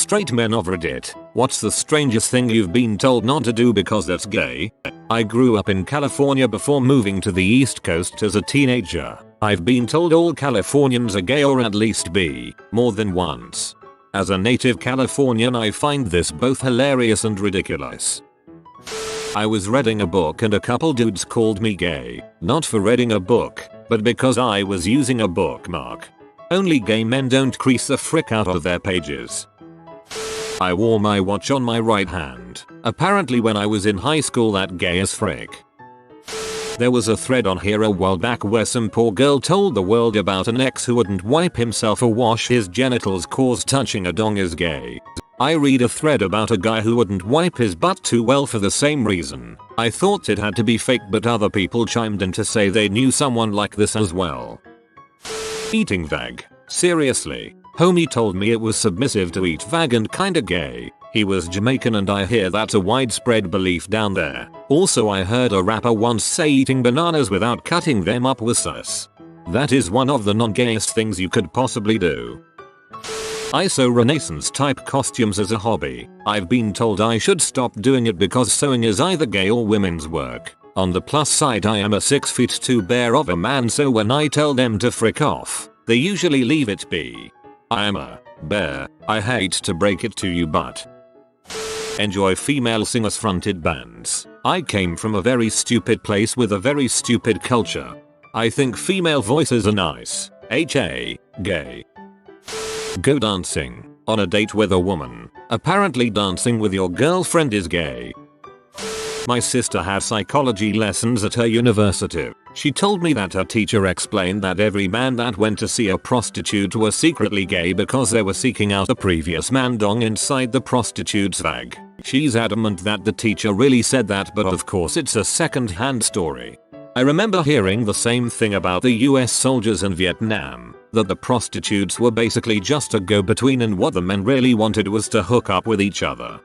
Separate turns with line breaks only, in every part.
Straight men of Reddit, what's the strangest thing you've been told not to do because that's gay? I grew up in California before moving to the East Coast as a teenager. I've been told all Californians are gay, or at least bi, more than once. As a native Californian, I find this both hilarious and ridiculous. I was reading a book and a couple dudes called me gay, not for reading a book, but because I was using a bookmark. Only gay men don't crease the frick out of their pages. I wore my watch on my right hand, apparently when I was in high school, that gay as frick. There was a thread on here a while back where some poor girl told the world about an ex who wouldn't wipe himself or wash his genitals cause touching a dong is gay. I read a thread about a guy who wouldn't wipe his butt too well for the same reason. I thought it had to be fake, but other people chimed in to say they knew someone like this as well. Eating vag. Seriously. Homie told me it was submissive to eat vag and kinda gay. He was Jamaican and I hear that's a widespread belief down there. Also, I heard a rapper once say eating bananas without cutting them up was sus. That is one of the non-gayest things you could possibly do. I sew Renaissance type costumes as a hobby. I've been told I should stop doing it because sewing is either gay or women's work. On the plus side, I am a 6'2" bear of a man, so when I tell them to frick off, they usually leave it be. I am a bear. I hate to break it to you, but enjoy female singers fronted bands. I came from a very stupid place with a very stupid culture. I think female voices are nice. Gay. Go dancing. On a date with a woman. Apparently dancing with your girlfriend is gay. My sister had psychology lessons at her university. She told me that her teacher explained that every man that went to see a prostitute was secretly gay because they were seeking out a previous man dong inside the prostitute's vag. She's adamant that the teacher really said that, but of course it's a second-hand story. I remember hearing the same thing about the US soldiers in Vietnam, that the prostitutes were basically just a go-between and what the men really wanted was to hook up with each other.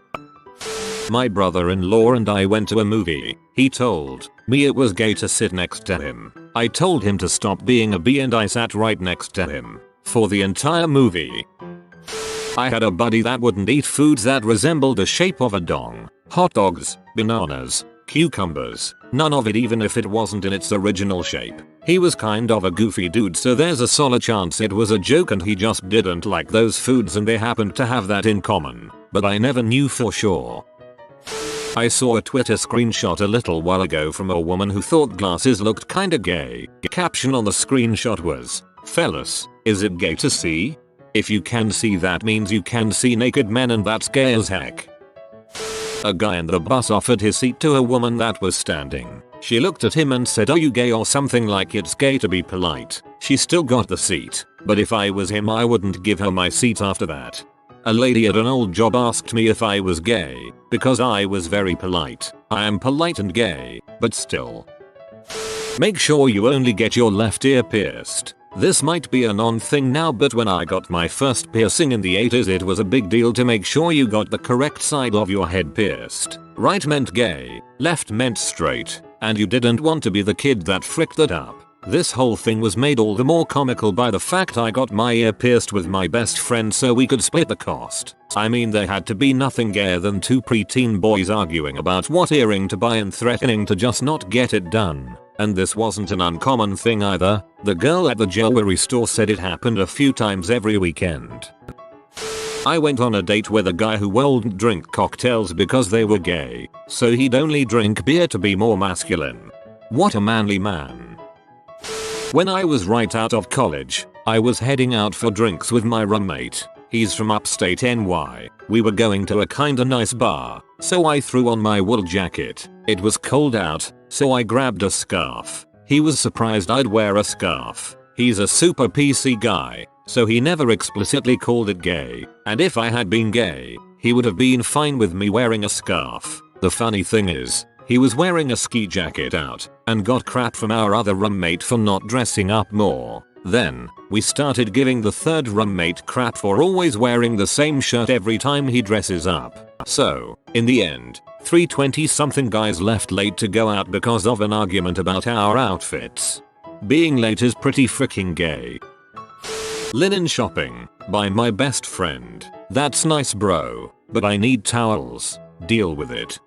My brother-in-law and I went to a movie. He told me it was gay to sit next to him. I told him to stop being a bee and I sat right next to him for the entire movie. I had a buddy that wouldn't eat foods that resembled the shape of a dong. Hot dogs, bananas, cucumbers, none of it, even if it wasn't in its original shape. He was kind of a goofy dude, so there's a solid chance it was a joke and he just didn't like those foods and they happened to have that in common. But I never knew for sure. I saw a Twitter screenshot a little while ago from a woman who thought glasses looked kinda gay. Caption on the screenshot was, "Fellas, is it gay to see? If you can see, that means you can see naked men, and that's gay as heck." A guy in the bus offered his seat to a woman that was standing. She looked at him and said, "Are you gay?" or something like it's gay to be polite. She still got the seat, but if I was him I wouldn't give her my seat after that. A lady at an old job asked me if I was gay, because I was very polite. I am polite and gay, but still. Make sure you only get your left ear pierced. This might be a non-thing now, but when I got my first piercing in the 80s it was a big deal to make sure you got the correct side of your head pierced. Right meant gay, left meant straight, and you didn't want to be the kid that fricked that up. This whole thing was made all the more comical by the fact I got my ear pierced with my best friend so we could split the cost. I mean, there had to be nothing gayer than two preteen boys arguing about what earring to buy and threatening to just not get it done. And this wasn't an uncommon thing either. The girl at the jewelry store said it happened a few times every weekend. I went on a date with a guy who wouldn't drink cocktails because they were gay, so he'd only drink beer to be more masculine. What a manly man. When I was right out of college, I was heading out for drinks with my roommate. He's from upstate NY. We were going to a kinda nice bar, so I threw on my wool jacket. It was cold out, so I grabbed a scarf. He was surprised I'd wear a scarf. He's a super PC guy, so he never explicitly called it gay, and if I had been gay, he would have been fine with me wearing a scarf. The funny thing is, he was wearing a ski jacket out and got crap from our other roommate for not dressing up more. Then, we started giving the third roommate crap for always wearing the same shirt every time he dresses up. So, in the end, 3 20-something guys left late to go out because of an argument about our outfits. Being late is pretty freaking gay. Linen shopping by my best friend. That's nice bro, but I need towels. Deal with it.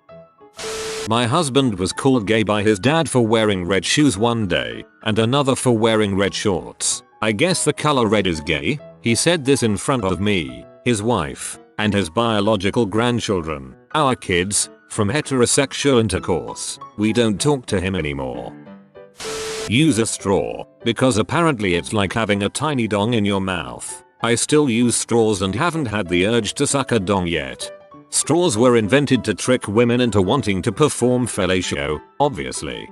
My husband was called gay by his dad for wearing red shoes one day, and another for wearing red shorts. I guess the color red is gay? He said this in front of me, his wife, and his biological grandchildren, our kids, from heterosexual intercourse. We don't talk to him anymore. Use a straw, because apparently it's like having a tiny dong in your mouth. I still use straws and haven't had the urge to suck a dong yet. Straws were invented to trick women into wanting to perform fellatio, obviously.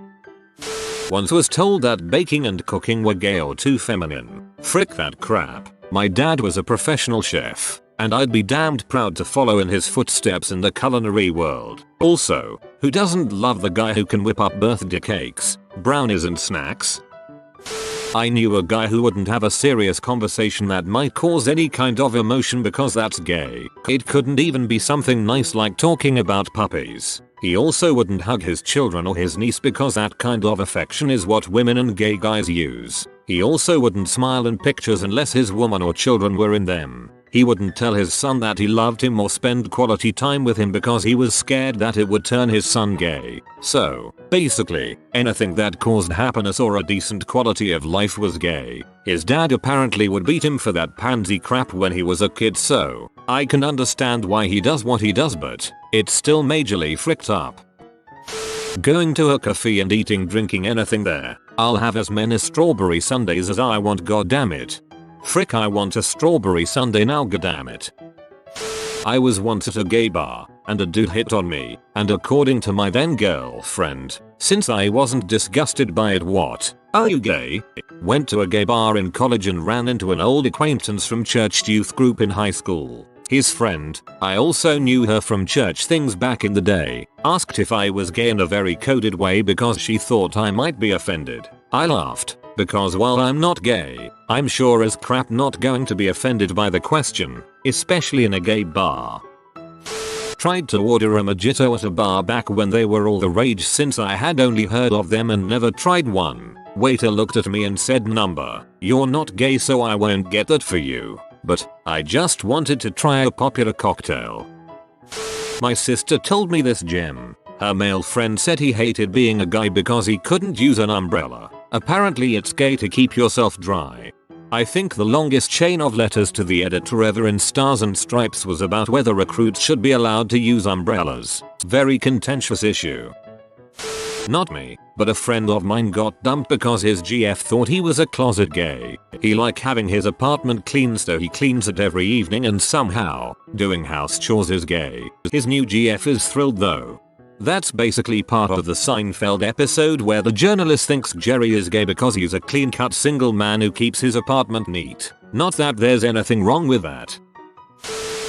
Once was told that baking and cooking were gay or too feminine. Frick that crap. My dad was a professional chef, and I'd be damned proud to follow in his footsteps in the culinary world. Also, who doesn't love the guy who can whip up birthday cakes, brownies and snacks? I knew a guy who wouldn't have a serious conversation that might cause any kind of emotion because that's gay. It couldn't even be something nice like talking about puppies. He also wouldn't hug his children or his niece because that kind of affection is what women and gay guys use. He also wouldn't smile in pictures unless his woman or children were in them. He wouldn't tell his son that he loved him or spend quality time with him because he was scared that it would turn his son gay. So, basically, anything that caused happiness or a decent quality of life was gay. His dad apparently would beat him for that pansy crap when he was a kid, so I can understand why he does what he does, but it's still majorly fricked up. Going to a cafe and drinking anything there. I'll have as many strawberry sundaes as I want, goddammit. Frick, I want a strawberry sundae now, goddammit. I was once at a gay bar, and a dude hit on me, and according to my then girlfriend, since I wasn't disgusted by it, what? Are you gay? Went to a gay bar in college and ran into an old acquaintance from church youth group in high school. His friend, I also knew her from church things back in the day, asked if I was gay in a very coded way because she thought I might be offended. I laughed, because while I'm not gay, I'm sure as crap not going to be offended by the question, especially in a gay bar. Tried to order a mojito at a bar back when they were all the rage since I had only heard of them and never tried one. Waiter looked at me and said, "Number, you're not gay so I won't get that for you." But I just wanted to try a popular cocktail. My sister told me this gem. Her male friend said he hated being a guy because he couldn't use an umbrella. Apparently it's gay to keep yourself dry. I think the longest chain of letters to the editor ever in Stars and Stripes was about whether recruits should be allowed to use umbrellas. Very contentious issue. Not me, but a friend of mine got dumped because his GF thought he was a closet gay. He liked having his apartment clean so he cleans it every evening, and somehow, doing house chores is gay. His new GF is thrilled though. That's basically part of the Seinfeld episode where the journalist thinks Jerry is gay because he's a clean-cut single man who keeps his apartment neat. Not that there's anything wrong with that.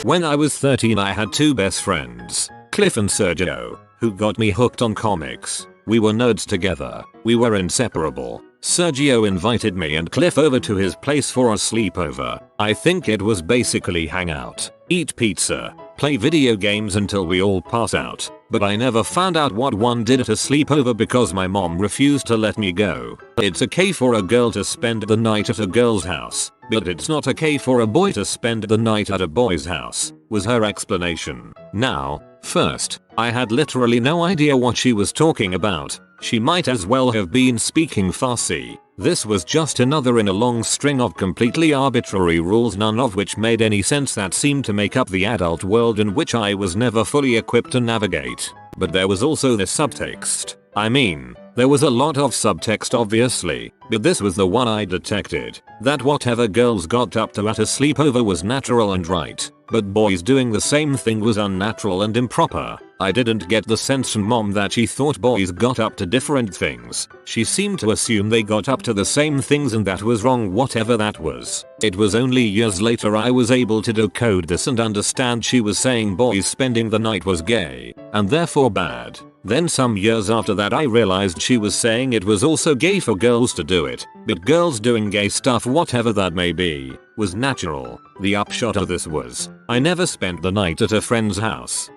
When I was 13 I had two best friends, Cliff and Sergio, who got me hooked on comics. We were nerds together. We were inseparable. Sergio invited me and Cliff over to his place for a sleepover. I think it was basically hang out, eat pizza, play video games until we all pass out. But I never found out what one did at a sleepover because my mom refused to let me go. It's okay for a girl to spend the night at a girl's house, but it's not okay for a boy to spend the night at a boy's house, was her explanation. Now, first, I had literally no idea what she was talking about. She might as well have been speaking Farsi. This was just another in a long string of completely arbitrary rules, none of which made any sense, that seemed to make up the adult world in which I was never fully equipped to navigate. But there was also the subtext. I mean, there was a lot of subtext obviously, but this was the one I detected. That whatever girls got up to at a sleepover was natural and right, but boys doing the same thing was unnatural and improper. I didn't get the sense from mom that she thought boys got up to different things. She seemed to assume they got up to the same things, and that was wrong, whatever that was. It was only years later I was able to decode this and understand she was saying boys spending the night was gay, and therefore bad. Then some years after that I realized she was saying it was also gay for girls to do it, but girls doing gay stuff, whatever that may be, was natural. The upshot of this was, I never spent the night at a friend's house,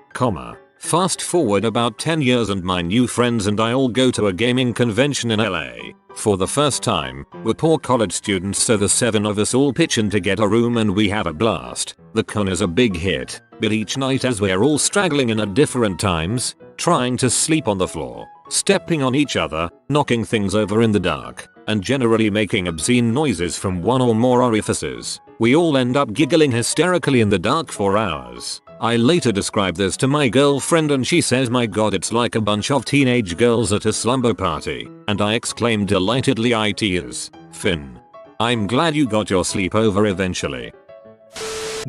Fast forward about 10 years and my new friends and I all go to a gaming convention in LA. For the first time, we're poor college students, so the 7 of us all pitch in to get a room and we have a blast. The con is a big hit, but each night as we're all straggling in at different times, trying to sleep on the floor, stepping on each other, knocking things over in the dark, and generally making obscene noises from one or more orifices, we all end up giggling hysterically in the dark for hours. I later describe this to my girlfriend and she says, my god, it's like a bunch of teenage girls at a slumber party, and I exclaim delightedly, it is. Finn. I'm glad you got your sleepover eventually.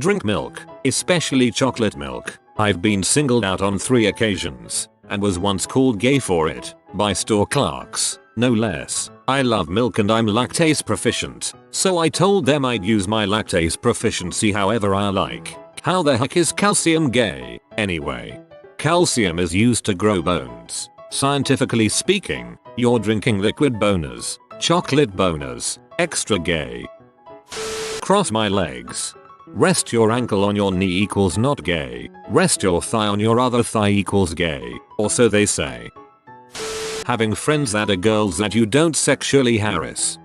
Drink milk, especially chocolate milk. I've been singled out on 3 occasions, and was once called gay for it, by store clerks, no less. I love milk and I'm lactase proficient, so I told them I'd use my lactase proficiency however I like. How the heck is calcium gay, anyway? Calcium is used to grow bones. Scientifically speaking, you're drinking liquid boners, chocolate boners, extra gay. Cross my legs. Rest your ankle on your knee equals not gay. Rest your thigh on your other thigh equals gay, or so they say. Having friends that are girls that you don't sexually harass.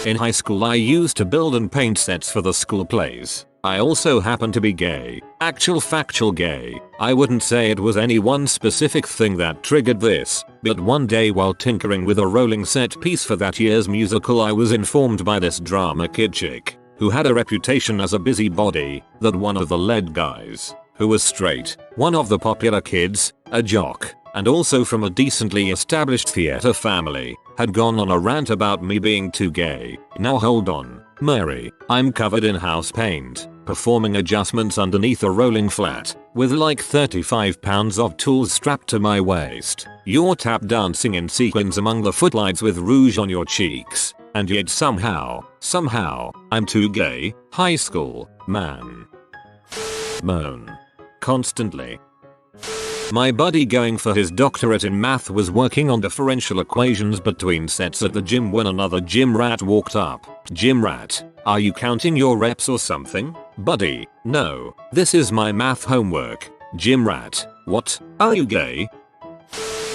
In high school I used to build and paint sets for the school plays. I also happen to be gay. Actual factual gay. I wouldn't say it was any one specific thing that triggered this, but one day while tinkering with a rolling set piece for that year's musical I was informed by this drama kid chick, who had a reputation as a busybody, that one of the lead guys, who was straight, one of the popular kids, a jock, and also from a decently established theater family, had gone on a rant about me being too gay. Now hold on, Mary, I'm covered in house paint, performing adjustments underneath a rolling flat, with like 35 pounds of tools strapped to my waist. You're tap dancing in sequins among the footlights with rouge on your cheeks, and yet somehow, I'm too gay. High school, man. Moan. Constantly. My buddy going for his doctorate in math was working on differential equations between sets at the gym when another gym rat walked up. Gym rat, are you counting your reps or something? Buddy, no, this is my math homework. Gym rat, what? Are you gay?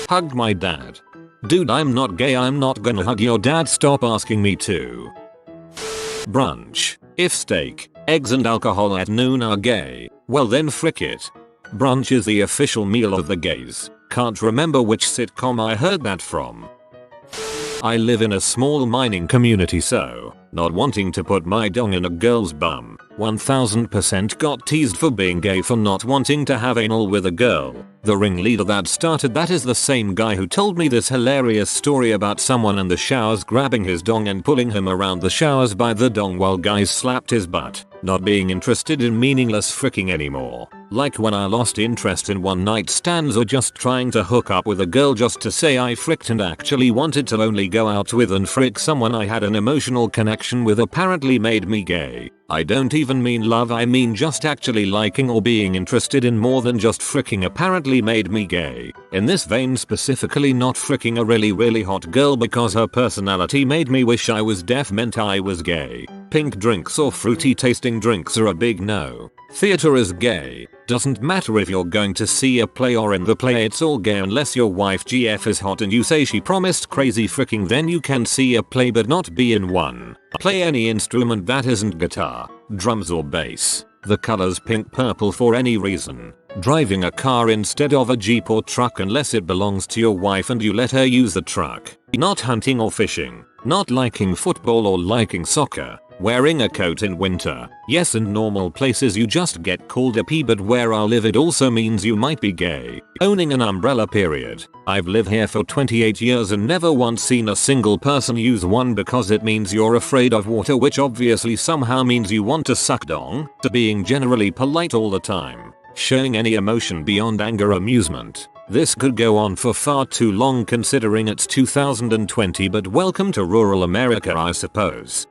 Hugged my dad. Dude, I'm not gay, I'm not gonna hug your dad, stop asking me to. Brunch. If steak, eggs and alcohol at noon are gay, well then frick it. Brunch is the official meal of the gays. Can't remember which sitcom I heard that from. I live in a small mining community, so, not wanting to put my dong in a girl's bum, 1000% got teased for being gay for not wanting to have anal with a girl. The ringleader that started that is the same guy who told me this hilarious story about someone in the showers grabbing his dong and pulling him around the showers by the dong while guys slapped his butt, not being interested in meaningless fricking anymore. Like when I lost interest in one night stands or just trying to hook up with a girl just to say I fricked and actually wanted to only go out with and frick someone I had an emotional connection with apparently made me gay. I don't even mean love, I mean just actually liking or being interested in more than just fricking apparently made me gay. In this vein specifically, not fricking a really hot girl because her personality made me wish I was deaf meant I was gay. Pink drinks or fruity tasting drinks are a big no. Theater is gay. Doesn't matter if you're going to see a play or in the play, it's all gay unless your wife GF is hot and you say she promised crazy fricking, then you can see a play but not be in one. Play any instrument that isn't guitar, drums or bass. The colors pink purple for any reason. Driving a car instead of a jeep or truck unless it belongs to your wife and you let her use the truck. Not hunting or fishing. Not liking football or liking soccer. Wearing a coat in winter. Yes, in normal places you just get called a P, but where I live it also means you might be gay. Owning an umbrella period. I've lived here for 28 years and never once seen a single person use one because it means you're afraid of water, which obviously somehow means you want to suck dong. To being generally polite all the time. Showing any emotion beyond anger, amusement. This could go on for far too long considering it's 2020, but welcome to rural America, I suppose.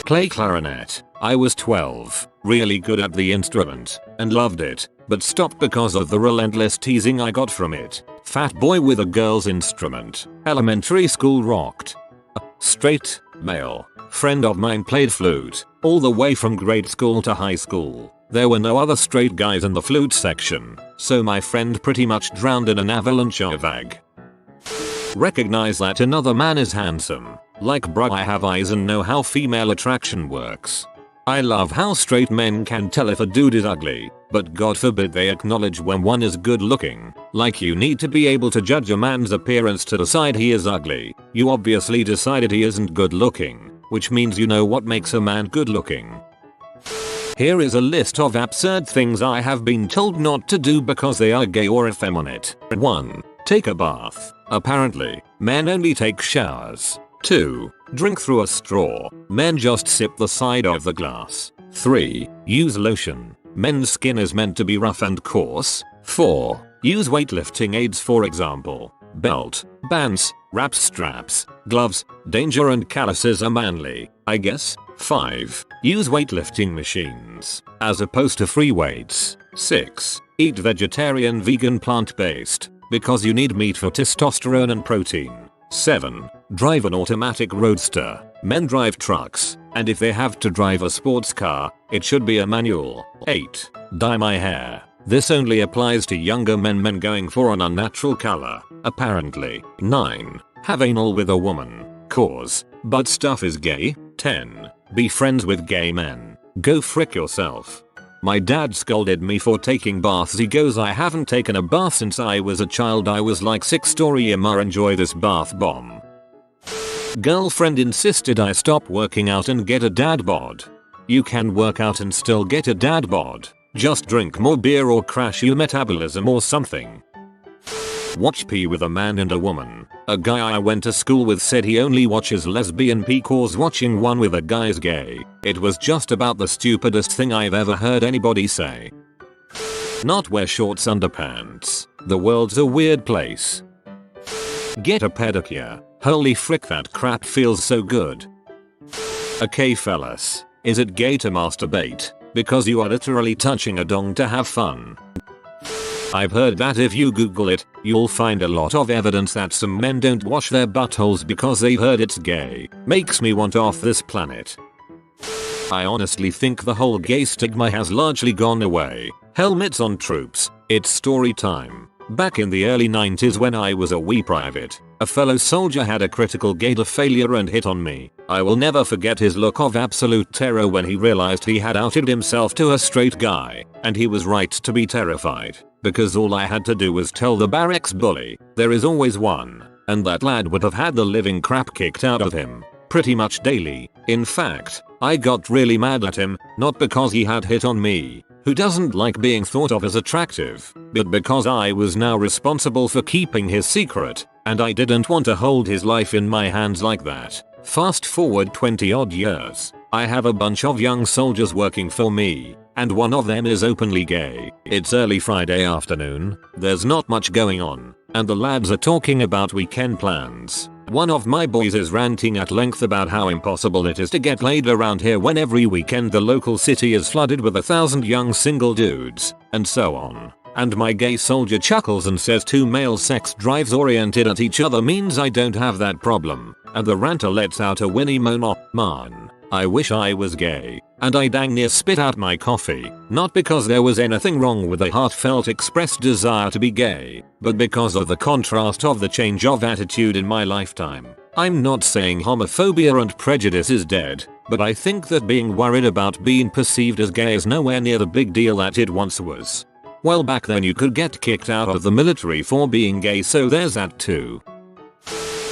Play clarinet. I was 12, really good at the instrument, and loved it, but stopped because of the relentless teasing I got from it. Fat boy with a girl's instrument. Elementary school rocked. A straight, male, friend of mine played flute, all the way from grade school to high school. There were no other straight guys in the flute section, so my friend pretty much drowned in an avalanche of ag. Recognize that another man is handsome. Like bruh, I have eyes and know how female attraction works. I love how straight men can tell if a dude is ugly, but God forbid they acknowledge when one is good looking. Like you need to be able to judge a man's appearance to decide he is ugly. You obviously decided he isn't good looking, which means you know what makes a man good looking. Here is a list of absurd things I have been told not to do because they are gay or effeminate. 1. Take a bath. Apparently, men only take showers. 2. Drink through a straw. Men just sip the side of the glass. 3. Use lotion. Men's skin is meant to be rough and coarse. 4. Use weightlifting aids, for example. Belt, bands, wrap straps, gloves, danger and calluses are manly, I guess. 5. Use weightlifting machines, as opposed to free weights. 6. Eat vegetarian, vegan, plant-based, because you need meat for testosterone and protein. 7. Drive an automatic roadster. Men drive trucks, and if they have to drive a sports car, it should be a manual. 8. Dye my hair. This only applies to younger men going for an unnatural color, apparently. 9. Have anal with a woman. Cause butt stuff is gay. 10. Be friends with gay men. Go frick yourself. My dad scolded me for taking baths. He goes, I haven't taken a bath since I was a child. I was like 6-story Emma, enjoy this bath bomb. Girlfriend insisted I stop working out and get a dad bod. You can work out and still get a dad bod. Just drink more beer or crash your metabolism or something. Watch pee with a man and a woman. A guy I went to school with said he only watches lesbian pee cause watching one with a guy is gay. It was just about the stupidest thing I've ever heard anybody say. Not wear shorts underpants. The world's a weird place. Get a pedicure. Holy frick, that crap feels so good. Okay fellas, is it gay to masturbate? Because you are literally touching a dong to have fun. I've heard that if you Google it, you'll find a lot of evidence that some men don't wash their buttholes because they've heard it's gay. Makes me want off this planet. I honestly think the whole gay stigma has largely gone away. Helmets on troops, it's story time. Back in the early 90s when I was a wee private, a fellow soldier had a critical gator failure and hit on me. I will never forget his look of absolute terror when he realized he had outed himself to a straight guy, and he was right to be terrified, because all I had to do was tell the barracks bully, there is always one, and that lad would have had the living crap kicked out of him, pretty much daily. In fact, I got really mad at him, not because he had hit on me, who doesn't like being thought of as attractive, but because I was now responsible for keeping his secret, and I didn't want to hold his life in my hands like that. Fast forward 20 odd years, I have a bunch of young soldiers working for me, and one of them is openly gay. It's early Friday afternoon, there's not much going on, and the lads are talking about weekend plans. One of my boys is ranting at length about how impossible it is to get laid around here when every weekend the local city is flooded with 1,000 young single dudes, and so on. And my gay soldier chuckles and says two male sex drives oriented at each other means I don't have that problem, and the ranter lets out a whinny moan. Oh man, I wish I was gay, and I dang near spit out my coffee, not because there was anything wrong with a heartfelt expressed desire to be gay, but because of the contrast of the change of attitude in my lifetime. I'm not saying homophobia and prejudice is dead, but I think that being worried about being perceived as gay is nowhere near the big deal that it once was. Well, back then you could get kicked out of the military for being gay, so there's that too.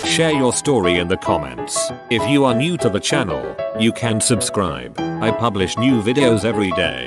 Share your story in the comments. If you are new to the channel, you can subscribe. I publish new videos every day.